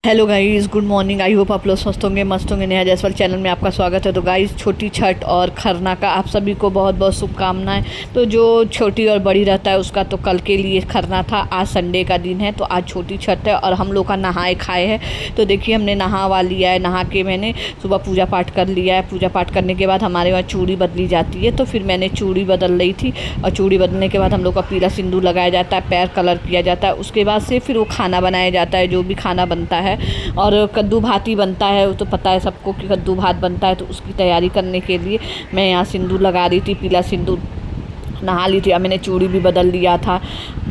Hello guys, good morning. I hope आप लोग स्वस्थ होंगे, मस्त होंगे। नेहा जायसवाल चैनल में आपका स्वागत है। तो गाइस, छोटी छठ और खरना का आप सभी को बहुत बहुत शुभकामनाएं। तो जो छोटी और बड़ी रहता है उसका तो कल के लिए खरना था, आज संडे का दिन है तो आज छोटी छठ है और हम लोग का नहाए खाए है। तो देखिए, हमने नहा लिया है। नहा के मैंने सुबह पूजा पाठ कर लिया है। पूजा पाठ करने के बाद हमारे वहाँ चूड़ी बदली जाती है, तो फिर मैंने चूड़ी बदल रही थी। और चूड़ी बदलने के बाद हम लोग का पीला सिंदूर लगाया जाता है, पैर कलर किया जाता है। उसके बाद से फिर वो खाना बनाया जाता है, जो भी खाना बनता है। और कद्दू भात ही बनता है, वो तो पता है सबको कि कद्दू भात बनता है। तो उसकी तैयारी करने के लिए मैं यहाँ सिंदूर लगा रही थी, पीला सिंदूर। नहा ली थी। अब मैंने चूड़ी भी बदल लिया था।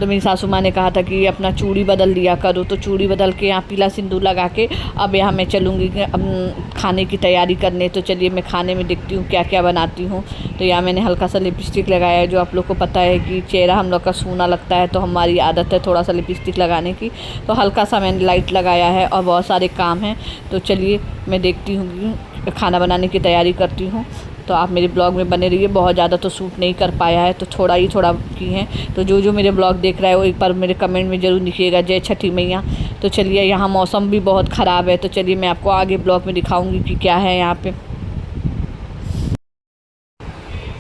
तो मेरी सासू माँ ने कहा था कि अपना चूड़ी बदल लिया करो, तो चूड़ी बदल के यहाँ पीला सिंदूर लगा के अब यहाँ मैं चलूँगी खाने की तैयारी करने। तो चलिए, मैं खाने में देखती हूँ क्या क्या बनाती हूँ। तो यहाँ मैंने हल्का सा लिपस्टिक लगाया है। जो आप लोग को पता है कि चेहरा हम लोग का सूना लगता है, तो हमारी आदत है थोड़ा सा लिपस्टिक लगाने की। तो हल्का सा मैंने लाइट लगाया है और बहुत सारे काम हैं। तो चलिए, मैं देखती हूँ, खाना बनाने की तैयारी करती हूँ। तो आप मेरे ब्लॉग में बने रहिए। बहुत ज़्यादा तो शूट नहीं कर पाया है, तो थोड़ा की हैं। तो जो मेरे ब्लॉग देख रहा है वो एक बार मेरे कमेंट में ज़रूर लिखिएगा, जय छठी मैया। तो चलिए, यहाँ मौसम भी बहुत ख़राब है, तो चलिए मैं आपको आगे ब्लॉग में दिखाऊंगी कि क्या है यहाँ पे।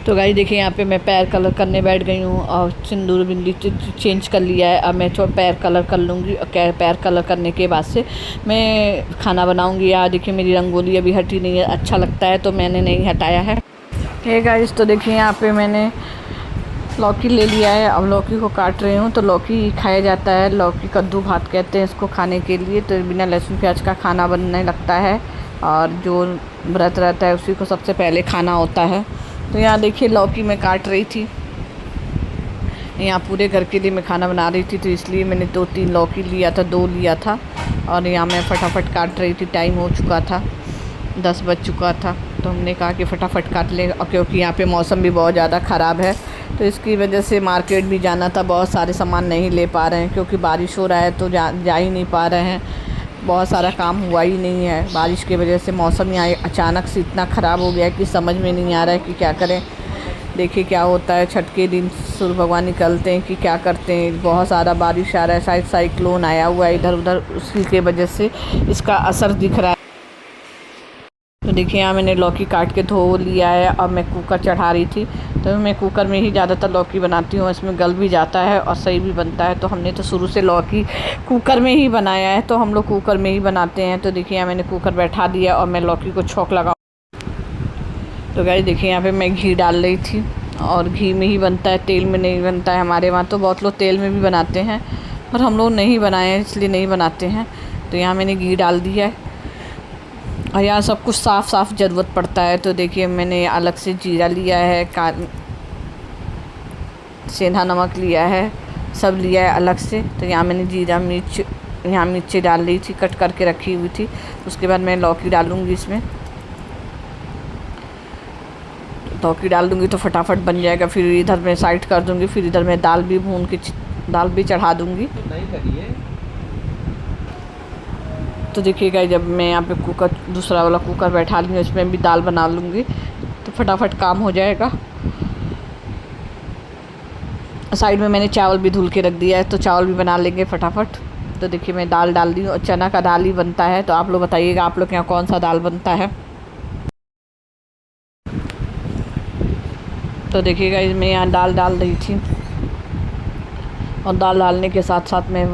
तो गाइस देखिए, यहाँ पे मैं पैर कलर करने बैठ गई हूँ और सिंदूर बिंदी चेंज कर लिया है। अब मैं पैर कलर कर लूँगी और पैर कलर करने के बाद से मैं खाना बनाऊँगी। यहाँ देखिए, मेरी रंगोली अभी हटी नहीं है, अच्छा लगता है तो मैंने नहीं हटाया है। हे गाइस, तो देखिए यहाँ पे मैंने लौकी ले लिया है। अब लौकी को काट रही हूँ। तो लौकी खाया जाता है, लौकी कद्दू भात कहते हैं इसको खाने के लिए। तो बिना लहसुन प्याज का खाना बनने लगता है, और जो व्रत रहता है उसी को सबसे पहले खाना होता है। तो यहाँ देखिए, लौकी मैं काट रही थी। यहाँ पूरे घर के लिए मैं खाना बना रही थी, तो इसलिए मैंने 2-3 लौकी लिया था, 2 लिया था। और यहाँ मैं फटाफट काट रही थी। टाइम हो चुका था, 10 बज चुका था। तो हमने कहा कि फटाफट काट लें, क्योंकि यहाँ पे मौसम भी बहुत ज़्यादा ख़राब है। तो इसकी वजह से मार्केट भी जाना था, बहुत सारे सामान नहीं ले पा रहे हैं क्योंकि बारिश हो रहा है, तो जा ही नहीं पा रहे हैं। बहुत सारा काम हुआ ही नहीं है बारिश की वजह से। मौसम यहाँ अचानक से इतना ख़राब हो गया है कि समझ में नहीं आ रहा है कि क्या करें। देखिए क्या होता है, छठ के दिन सूर्य भगवान निकलते हैं कि क्या करते हैं। बहुत सारा बारिश आ रहा है, शायद साइक्लोन आया हुआ है इधर उधर, उसी के वजह से इसका असर दिख रहा है। तो देखिए, यहाँ मैंने लौकी काट के धो लिया है। अब मैं कुकर चढ़ा रही थी। तो मैं कुकर में ही ज़्यादातर लौकी बनाती हूँ, इसमें गल भी जाता है और सही भी बनता है। तो हमने तो शुरू से लौकी कुकर में ही बनाया है, तो हम लोग कुकर में ही बनाते हैं। तो देखिए, यहाँ मैंने कुकर बैठा दिया और मैं लौकी को छौंक लगाऊँ। तो गाइस देखिए, यहाँ पे मैं घी डाल रही थी, और घी में ही बनता है, तेल में नहीं बनता है। हमारे वहाँ तो बहुत लोग तेल में भी बनाते हैं, पर हम लोग नहीं बनाए हैं इसलिए नहीं बनाते हैं। तो यहाँ मैंने घी डाल दिया है, और यहाँ सब कुछ साफ़ साफ़ ज़रूरत पड़ता है। तो देखिए, मैंने अलग से जीरा लिया है, सेंधा नमक लिया है, सब लिया है अलग से। तो यहाँ मैंने जीरा मिर्च, यहाँ मिर्ची डाल ली थी, कट करके रखी हुई थी। उसके बाद मैं लौकी डालूँगी इसमें। लौकी डाल दूँगी तो फटाफट बन जाएगा। फिर इधर मैं साइड कर दूँगी, फिर इधर मैं दाल भी भून के दाल भी चढ़ा दूँगी। तो देखिएगा, जब मैं यहाँ पे कुकर, दूसरा वाला कुकर बैठा लूँगी, इसमें भी दाल बना लूँगी तो फटाफट काम हो जाएगा। साइड में मैंने चावल भी धुल के रख दिया है, तो चावल भी बना लेंगे फटाफट। तो देखिए, मैं दाल डाल दी हूँ, और चना का दाल ही बनता है। तो आप लोग बताइएगा, आप लोग के यहाँ कौन सा दाल बनता है। तो देखिएगा, मैं यहाँ दाल डाल रही थी, और दाल डालने के साथ साथ में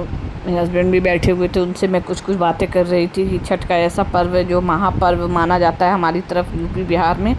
मेरे हस्बैंड भी बैठे हुए थे, उनसे मैं कुछ बातें कर रही थी कि छठ का ऐसा पर्व है जो महापर्व माना जाता है हमारी तरफ, यूपी बिहार में।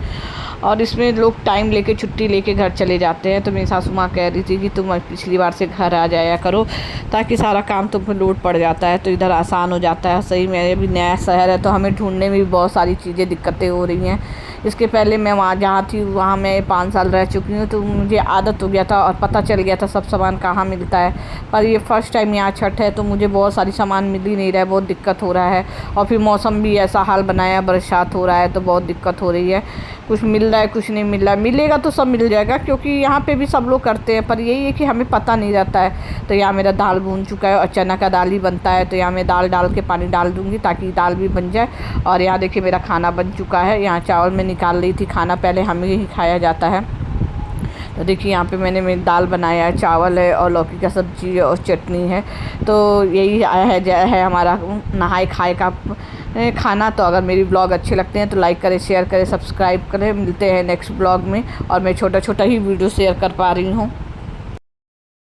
और इसमें लोग टाइम लेके, छुट्टी लेके घर चले जाते हैं। तो मेरी सासू माँ कह रही थी कि तुम पिछली बार से घर आ जाया करो, ताकि सारा काम तुम पे लोड पड़ जाता है, तो इधर आसान हो जाता है। सही में अभी नया शहर है, तो हमें ढूंढने में भी बहुत सारी चीज़ें दिक्कतें हो रही हैं। इसके पहले मैं वहाँ जहाँ थी, वहाँ मैं 5 साल रह चुकी हूँ, तो मुझे आदत हो गया था और पता चल गया था सब सामान कहाँ मिलता है। पर ये फ़र्स्ट टाइम यहाँ छठ है, तो मुझे बहुत सारी सामान मिल ही नहीं रहा है, बहुत दिक्कत हो रहा है। और फिर मौसम भी ऐसा हाल बनाया, बरसात हो रहा है, तो बहुत दिक्कत हो रही है। कुछ मिल रहा है, कुछ नहीं मिल रहा है। मिलेगा तो सब मिल जाएगा, क्योंकि यहाँ पे भी सब लोग करते हैं, पर यही है कि हमें पता नहीं रहता है। तो यहाँ मेरा दाल भून चुका है, और चना का दाल ही बनता है। तो यहाँ मैं दाल डाल के पानी डाल दूँगी ताकि दाल भी बन जाए। और यहाँ देखिए, मेरा खाना बन चुका है। यहाँ चावल मैं निकाल रही थी, खाना पहले हमें ही खाया जाता है। देखिए यहाँ पे मैंने दाल बनाया है, चावल है और लौकी का सब्जी और चटनी है। तो यही है हमारा नहाए खाए का खाना। तो अगर मेरी ब्लॉग अच्छे लगते हैं तो लाइक करें, शेयर करें, सब्सक्राइब करें। मिलते हैं नेक्स्ट ब्लॉग में। और मैं छोटा छोटा ही वीडियो शेयर कर पा रही हूँ।